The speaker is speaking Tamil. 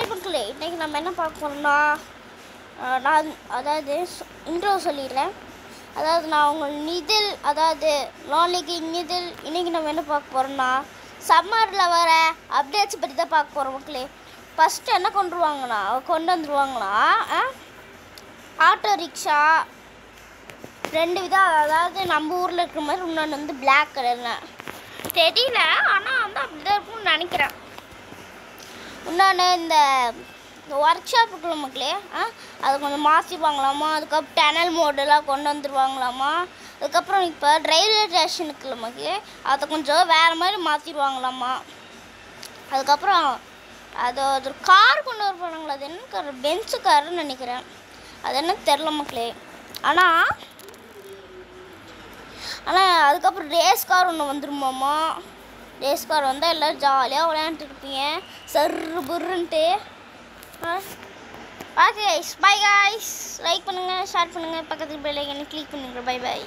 ஹாய் மக்களே, இன்றைக்கி நம்ம என்ன பார்க்க போகிறோம்னா, நான் அதாவது இன்ட்ரோ சொல்லிடுறேன். அதாவது நான் உங்கள் நிதில், அதாவது நாளைக்கு நிதில். இன்றைக்கி நம்ம என்ன பார்க்க போகிறோம்னா, சம்மரில் வர அப்டேட்ஸ் பற்றி தான் பார்க்க போகிறோம் மக்களே. ஃபஸ்ட்டு என்ன கொண்டு வந்துருவாங்களா ஆட்டோ ரிக்ஷா 2 விதம். அதாவது நம்ம ஊரில் இருக்கிற மாதிரி இன்னொன்று வந்து பிளாக் கலரில் தெரியல, ஆனால் வந்து அப்படி தான் இருக்கும்னு நினைக்கிறேன். இன்னொன்று இந்த ஒர்க் ஷாப்புக்குள்ள மக்களே அதை கொஞ்சம் மாற்றிடுவாங்களாமா. அதுக்கப்புறம் டனல் மோடெல்லாம் கொண்டு வந்துடுவாங்களாமா. அதுக்கப்புறம் இப்போ ரயில்வே ஸ்டேஷனுக்குள்ள மக்களே அதை கொஞ்சம் வேறு மாதிரி மாற்றிடுவாங்களாமா. அதுக்கப்புறம் அது ஒரு கார் கொண்டு வருவாங்களா, அது என்ன கார், பென்ஸு காருன்னு நினைக்கிறேன், அது என்ன தெரில மக்களே. ஆனால் அதுக்கப்புறம் ரேஸ் கார் ஒன்று வந்துருமாம்மா. ரேஸ் கார் வந்தால் எல்லோரும் ஜாலியாக விளையாண்டுட்டு இருப்பீங்க சர்ரு புருன்ட்டு. Okay guys, bye guys. Like பண்ணுங்கள், ஷேர் பண்ணுங்கள், பக்கத்துக்கு பெல் ஐகானை கிளிக் பண்ணுங்கள். Bye by.